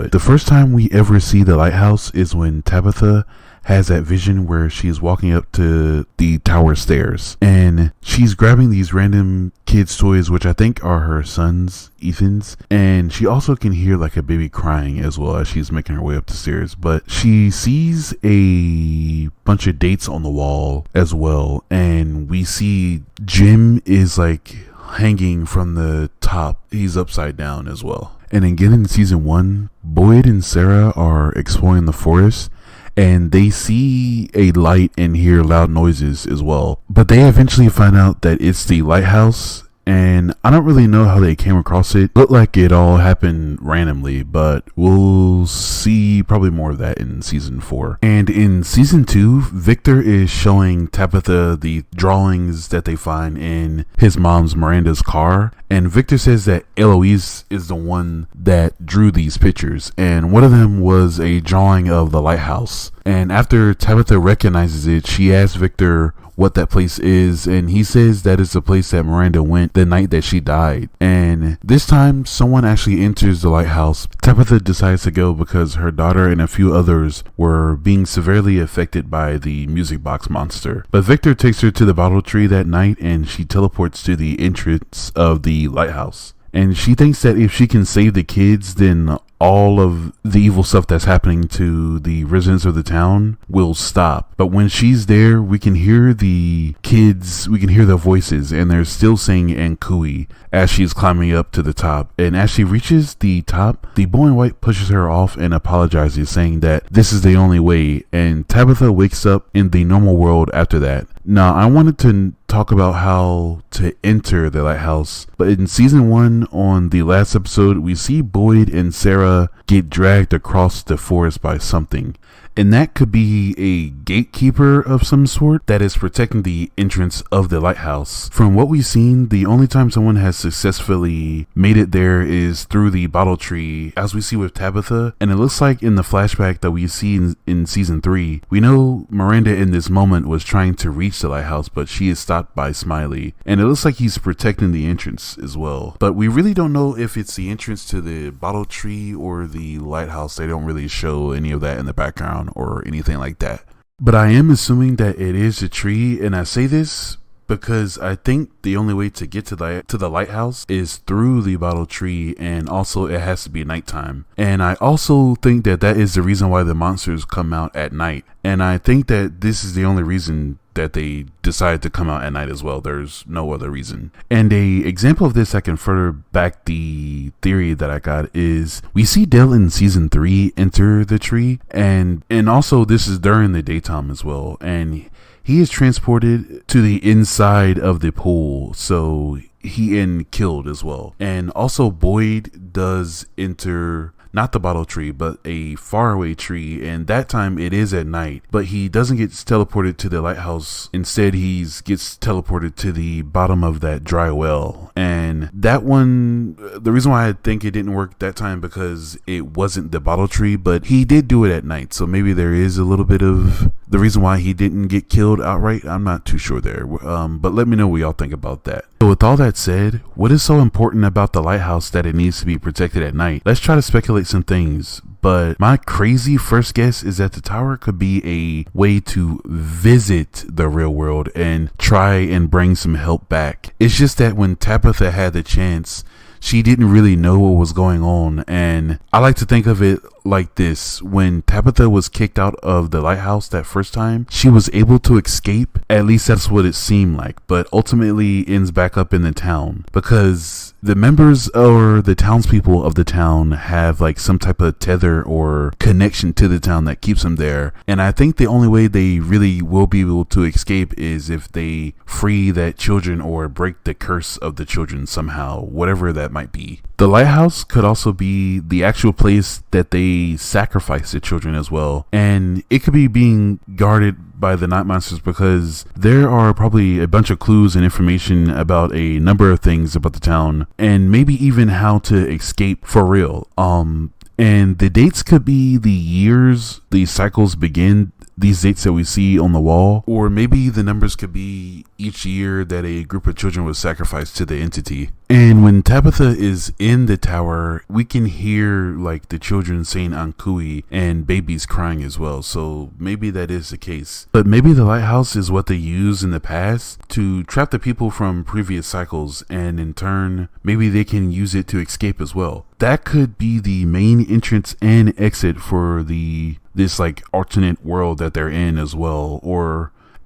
But the first time we ever see the lighthouse is when Tabitha has that vision where she's walking up to the tower stairs and she's grabbing these random kids' toys, which I think are her son's, Ethan's, and she also can hear like a baby crying as well as she's making her way up the stairs. But she sees a bunch of dates on the wall as well, and we see Jim is like hanging from the top. He's upside down as well. And again in season 1, Boyd and Sarah are exploring the forest and they see a light and hear loud noises as well. But they eventually find out that it's the lighthouse, and I don't really know how they came across it. Looked like it all happened randomly, but we'll see probably more of that in season 4. And in season 2, Victor is showing Tabitha the drawings that they find in his mom's Miranda's car. And Victor says that Eloise is the one that drew these pictures, and one of them was a drawing of the lighthouse. And after Tabitha recognizes it, she asks Victor what that place is, and he says that it's the place that Miranda went the night that she died. And this time someone actually enters the lighthouse. Tabitha decides to go because her daughter and a few others were being severely affected by the music box monster. But Victor takes her to the bottle tree that night and she teleports to the entrance of the lighthouse. And she thinks that if she can save the kids, then all of the evil stuff that's happening to the residents of the town will stop. But when she's there, we can hear the kids, we can hear their voices, and they're still saying and cooey as she's climbing up to the top. And as she reaches the top, the boy in white pushes her off and apologizes, saying that this is the only way. And Tabitha wakes up in the normal world after that. Now, I wanted to talk about how to enter the lighthouse, but in season 1, on the last episode, we see Boyd and Sarah get dragged across the forest by something. And that could be a gatekeeper of some sort that is protecting the entrance of the lighthouse. From what we've seen, the only time someone has successfully made it there is through the bottle tree, as we see with Tabitha. And it looks like in the flashback that we see in season 3, we know Miranda in this moment was trying to reach the lighthouse, but she is stopped by Smiley. And it looks like he's protecting the entrance as well. But we really don't know if it's the entrance to the bottle tree or the lighthouse. They don't really show any of that in the background or anything like that. But I am assuming that it is a tree, and I say this because I think the only way to get to the lighthouse is through the bottle tree, and also it has to be nighttime. And I also think that that is the reason why the monsters come out at night. And I think that this is the only reason that they decided to come out at night as well. There's no other reason. And a example of this, I can further back the theory that I got, is we see Dale in season 3 enter the tree, and also this is during the daytime as well, and he is transported to the inside of the pool, so he and killed as well. And also Boyd does enter not the bottle tree, but a faraway tree, and that time it is at night, but he doesn't get teleported to the lighthouse. Instead, he gets teleported to the bottom of that dry well. And that one, the reason why I think it didn't work that time, because it wasn't the bottle tree, but he did do it at night, so maybe there is a little bit of the reason why he didn't get killed outright. I'm not too sure there, but let me know what y'all think about that. So with all that said, what is so important about the lighthouse that it needs to be protected at night? Let's try to speculate some things, but my crazy first guess is that the tower could be a way to visit the real world and try and bring some help back. It's just that when Tabitha had the chance, she didn't really know what was going on. And I like to think of it like this: when Tabitha was kicked out of the lighthouse that first time, she was able to escape. At least that's what it seemed like, but ultimately ends back up in the town because the members or the townspeople of the town have like some type of tether or connection to the town that keeps them there. And I think the only way they really will be able to escape is if they free that children or break the curse of the children somehow, whatever that might be. The lighthouse could also be the actual place that they sacrifice the children as well. And it could be being guarded by the night monsters because there are probably a bunch of clues and information about a number of things about the town, and maybe even how to escape for real. And the dates could be the years the cycles begin. these dates that we see on the wall, or maybe the numbers could be each year that a group of children was sacrificed to the entity. And when Tabitha is in the tower, we can hear like the children saying Ankui and babies crying as well. So maybe that is the case. But maybe the lighthouse is what they used in the past to trap the people from previous cycles, and in turn, maybe they can use it to escape as well. That could be the main entrance and exit for this like alternate world that they're in as well.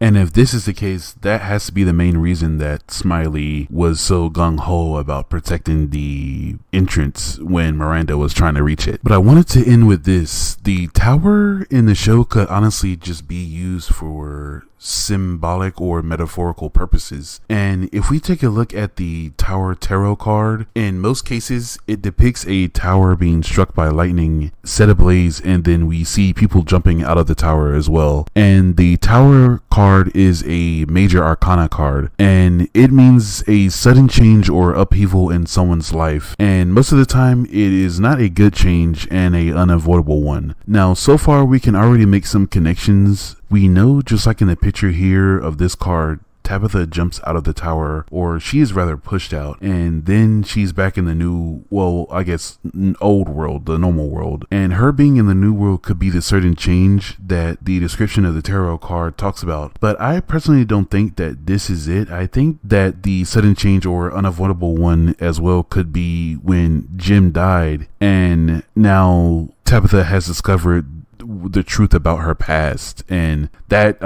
And if this is the case, that has to be the main reason that Smiley was so gung-ho about protecting the entrance when Miranda was trying to reach it. But I wanted to end with this. The tower in the show could honestly just be used for symbolic or metaphorical purposes. And if we take a look at the Tower Tarot card, in most cases it depicts a tower being struck by lightning, set ablaze, and then we see people jumping out of the tower as well. And the Tower card is a major arcana card, and it means a sudden change or upheaval in someone's life, and most of the time it is not a good change and a unavoidable one. Now, so far we can already make some connections. We know, just like in the picture here of this card, Tabitha jumps out of the tower, or she is rather pushed out, and then she's back in the new, well, I guess old world, the normal world. And her being in the new world could be the certain change that the description of the tarot card talks about. But I personally don't think that this is it. I think that the sudden change or unavoidable one as well could be when Jim died, and now Tabitha has discovered the truth about her past, and that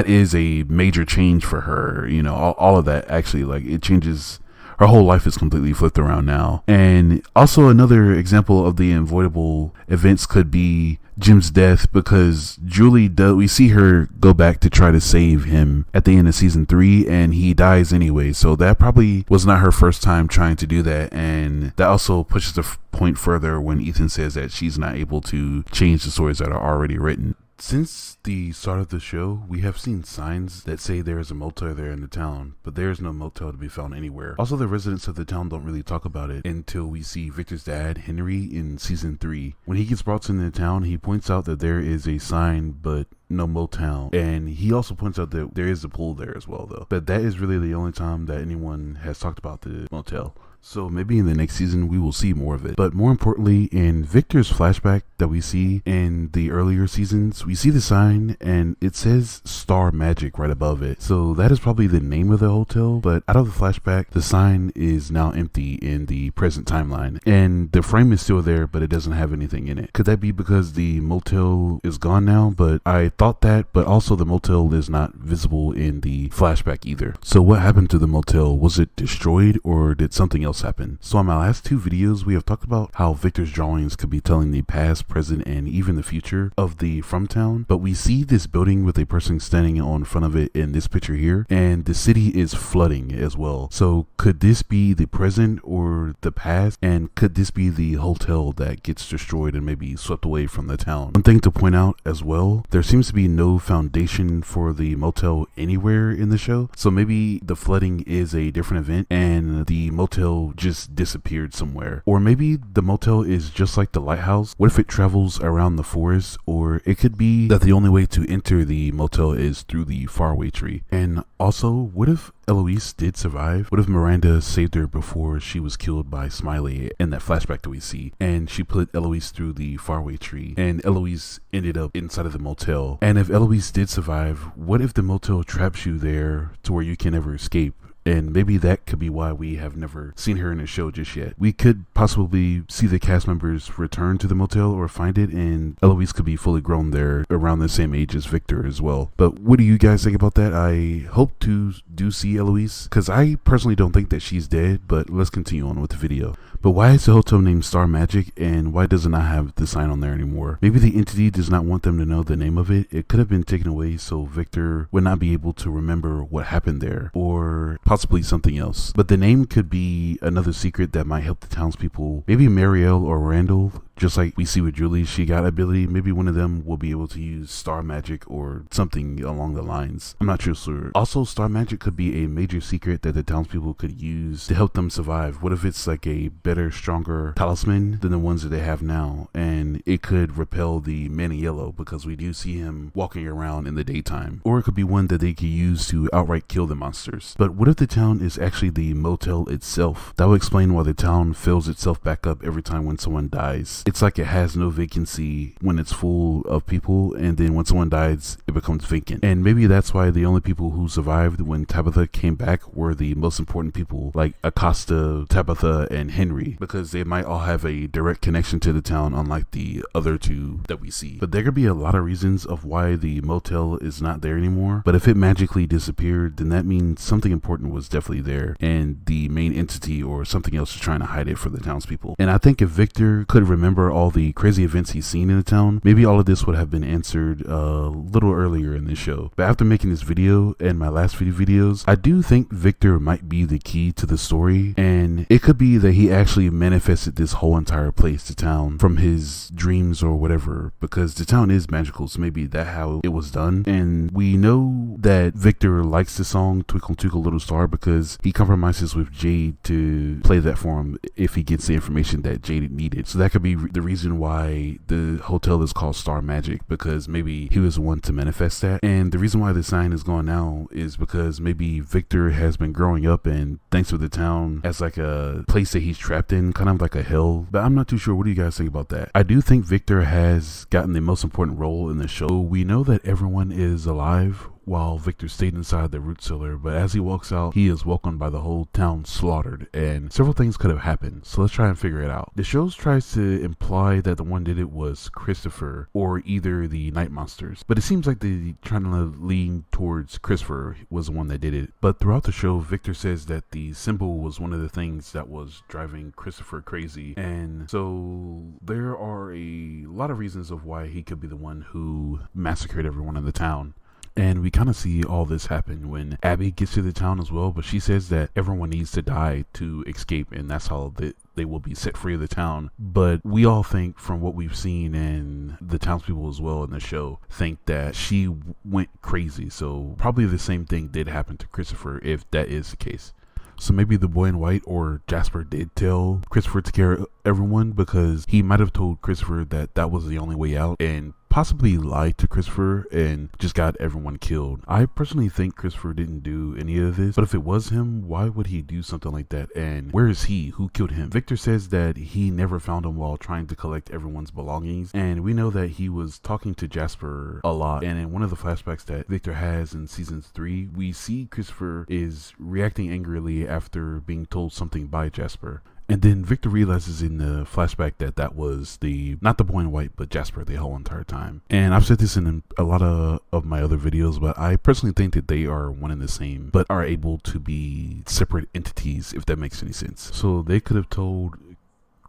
is a major change for her. You know, all of that actually, like, it changes. Her whole life is completely flipped around now. And also another example of the avoidable events could be Jim's death, because we see her go back to try to save him at the end of season 3, and he dies anyway. So that probably was not her first time trying to do that, and that also pushes the point further when Ethan says that she's not able to change the stories that are already written. Since the start of the show, we have seen signs that say there is a motel there in the town, but there is no motel to be found anywhere. Also, the residents of the town don't really talk about it until we see Victor's dad, Henry, in season 3. When he gets brought into the town, he points out that there is a sign, but no motel. And he also points out that there is a pool there as well, though. But that is really the only time that anyone has talked about the motel. So maybe in the next season we will see more of it. But more importantly, in Victor's flashback that we see in the earlier seasons, we see the sign and it says Star Magic right above it. So that is probably the name of the hotel, but out of the flashback, the sign is now empty in the present timeline. And the frame is still there, but it doesn't have anything in it. Could that be because the motel is gone now? But I thought that, but also the motel is not visible in the flashback either. So what happened to the motel? Was it destroyed, or did something else happen? So in my last 2 videos, we have talked about how Victor's drawings could be telling the past, present, and even the future of the From Town, but we see this building with a person standing on front of it in this picture here, and the city is flooding as well. So could this be the present or the past, and could this be the hotel that gets destroyed and maybe swept away from the town? One thing to point out as well, there seems to be no foundation for the motel anywhere in the show, so maybe the flooding is a different event and the motel just disappeared somewhere. Or maybe the motel is just like the lighthouse. What if it travels around the forest? Or it could be that the only way to enter the motel is through the faraway tree. And also, what if Eloise did survive? What if Miranda saved her before she was killed by Smiley in that flashback that we see, and she put Eloise through the faraway tree, and Eloise ended up inside of the motel? And if Eloise did survive, what if the motel traps you there to where you can never escape? And maybe that could be why we have never seen her in a show just yet. We could possibly see the cast members return to the motel or find it, and Eloise could be fully grown there around the same age as Victor as well. But what do you guys think about that? I hope to do see Eloise, because I personally don't think that she's dead, but let's continue on with the video. But why is the hotel named Star Magic, and why does it not have the sign on there anymore? Maybe the entity does not want them to know the name of it. It could have been taken away so Victor would not be able to remember what happened there, or possibly something else. But the name could be another secret that might help the townspeople. Maybe Marielle or Randall just like we see with Julie, she got ability. Maybe one of them will be able to use star magic or something along the lines. I'm not too sure. Also, star magic could be a major secret that the townspeople could use to help them survive. What if it's like a better, stronger talisman than the ones that they have now, and it could repel the man in yellow because we do see him walking around in the daytime? Or it could be one that they could use to outright kill the monsters. But what if the town is actually the motel itself? That would explain why the town fills itself back up every time when someone dies. It's like it has no vacancy when it's full of people, and then when someone dies, it becomes vacant. And maybe that's why the only people who survived when Tabitha came back were the most important people, like Acosta, Tabitha, and Henry, because they might all have a direct connection to the town, unlike the other two that we see. But there could be a lot of reasons of why the motel is not there anymore. But if it magically disappeared, then that means something important was definitely there, and the main entity or something else is trying to hide it for the townspeople. And I think if Victor could remember all the crazy events he's seen in the town, maybe all of this would have been answered a little earlier in this show. But after making this video and my last few videos, I do think Victor might be the key to the story, and it could be that he actually manifested this whole entire place, the town, from his dreams or whatever, because the town is magical, so maybe that's how it was done. And we know that Victor likes the song Twinkle Twinkle Little Star because he compromises with Jade to play that for him if he gets the information that Jade needed. So that could be the reason why the hotel is called Star Magic, because maybe he was the one to manifest that. And the reason why the sign is gone now is because maybe Victor has been growing up and thinks of the town as like a place that he's trapped in, kind of like a hell. But I'm not too sure. What do you guys think about that? I do think Victor has gotten the most important role in the show. We know that everyone is alive while Victor stayed inside the root cellar, but as he walks out, he is welcomed by the whole town slaughtered, and several things could have happened, so let's try and figure it out. The show tries to imply that the one did it was Christopher or either the night monsters, but it seems like they're trying to lean towards Christopher was the one that did it. But throughout the show, Victor says that the symbol was one of the things that was driving Christopher crazy, and so there are a lot of reasons of why he could be the one who massacred everyone in the town. And we kind of see all this happen when Abby gets to the town as well, but she says that everyone needs to die to escape, and that's how they will be set free of the town. But we all think, from what we've seen, and the townspeople as well in the show think that she went crazy, so probably the same thing did happen to Christopher if that is the case. So maybe the boy in white or Jasper did tell Christopher to kill everyone, because he might have told Christopher that that was the only way out and possibly lied to Christopher and just got everyone killed. I personally think Christopher didn't do any of this, but if it was him, why would he do something like that? And where is he? Who killed him? Victor says that he never found him while trying to collect everyone's belongings, and we know that he was talking to Jasper a lot. And in one of the flashbacks that Victor has in season 3, we see Christopher is reacting angrily after being told something by Jasper. And then Victor realizes in the flashback that that was not the boy in white, but Jasper the whole entire time. And I've said this in a lot of my other videos, but I personally think that they are one and the same, but are able to be separate entities, if that makes any sense. So they could have told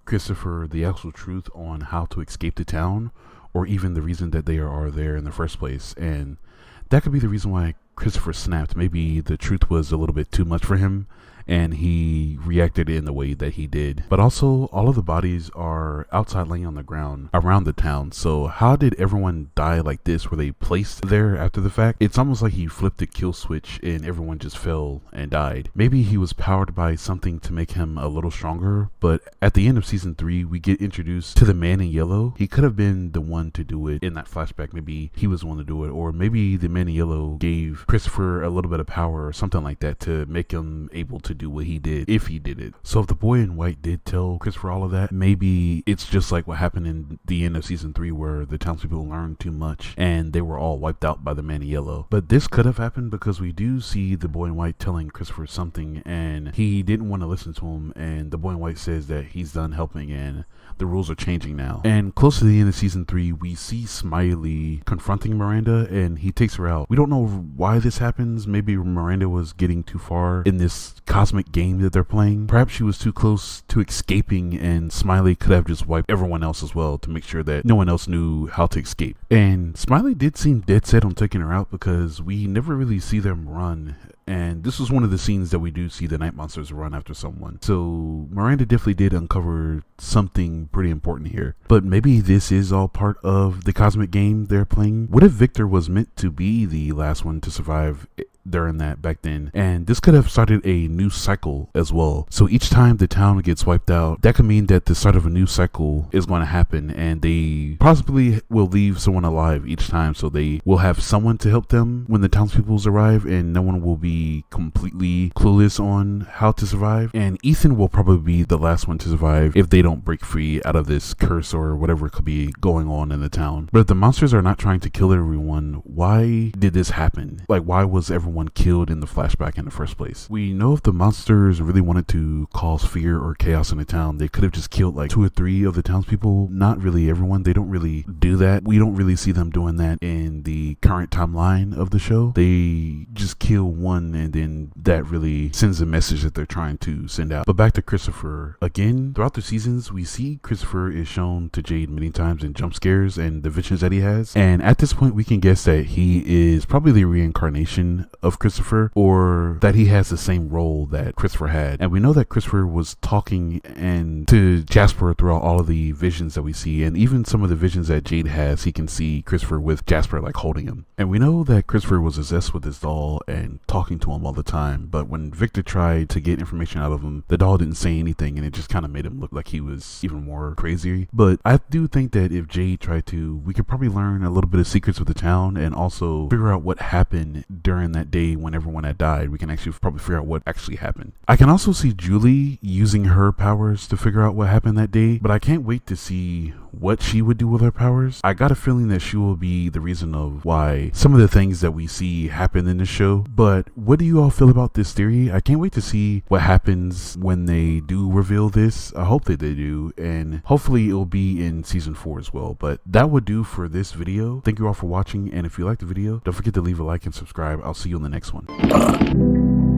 Christopher the actual truth on how to escape the town, or even the reason that they are there in the first place. And that could be the reason why Christopher snapped. Maybe the truth was a little bit too much for him, and he reacted in the way that he did. But also, all of the bodies are outside laying on the ground around the town. So how did everyone die like this? Were they placed there after the fact? It's almost like he flipped the kill switch and everyone just fell and died. Maybe he was powered by something to make him a little stronger, but at the end of season 3, we get introduced to the man in yellow. He could have been the one to do it in that flashback. Maybe he was the one to do it, or maybe the man in yellow gave Christopher a little bit of power or something like that to make him able to do what he did, if he did it. So if the boy in white did tell Christopher all of that, maybe it's just like what happened in the end of season 3, where the townspeople learned too much and they were all wiped out by the man in yellow. But this could have happened because we do see the boy in white telling Christopher something, and he didn't want to listen to him, and the boy in white says that he's done helping and the rules are changing now. And close to the end of season 3, we see Smiley confronting Miranda, and he takes her out. We don't know why this happens. Maybe Miranda was getting too far in this cosmic game that they're playing. Perhaps she was too close to escaping, and Smiley could have just wiped everyone else as well to make sure that no one else knew how to escape. And Smiley did seem dead set on taking her out because we never really see them run. And this was one of the scenes that we do see the night monsters run after someone. So Miranda definitely did uncover something pretty important here. But maybe this is all part of the cosmic game they're playing. What if Victor was meant to be the last one to survive during that back then? And this could have started a new cycle as well. So each time the town gets wiped out, that could mean that the start of a new cycle is going to happen, and they possibly will leave someone alive each time, so they will have someone to help them when the townspeople arrive, and no one will be completely clueless on how to survive. And Ethan will probably be the last one to survive if they don't break free out of this curse or whatever could be going on in the town. But if the monsters are not trying to kill everyone, why did this happen? Like, why was everyone killed in the flashback in the first place? We know if the monsters really wanted to cause fear or chaos in the town, they could have just killed like 2 or 3 of the townspeople. Not really everyone. They don't really do that. We don't really see them doing that in the current timeline of the show. They just kill one, and then that really sends a message that they're trying to send out. But back to Christopher. Again, throughout the seasons, we see Christopher is shown to Jade many times in jump scares and the visions that he has. And at this point, we can guess that he is probably the reincarnation of Christopher, or that he has the same role that Christopher had. And we know that Christopher was talking and to Jasper throughout all of the visions that we see, and even some of the visions that Jade has, he can see Christopher with Jasper like holding him. And we know that Christopher was obsessed with his doll and talking to him all the time, but when Victor tried to get information out of him, the doll didn't say anything, and it just kind of made him look like he was even more crazy. But I do think that if Jade tried to, we could probably learn a little bit of secrets of the town and also figure out what happened during that day when everyone had died. We can actually probably figure out what actually happened. I can also see Julie using her powers to figure out what happened that day, but I can't wait to see what she would do with her powers. I got a feeling that she will be the reason of why some of the things that we see happen in the show. But what do you all feel about this theory? I can't wait to see what happens when they do reveal this. I hope that they do, and hopefully it'll be in season 4 as well. But that would do for this video. Thank you all for watching, and if you liked the video, don't forget to leave a like and subscribe. I'll see you in the next one.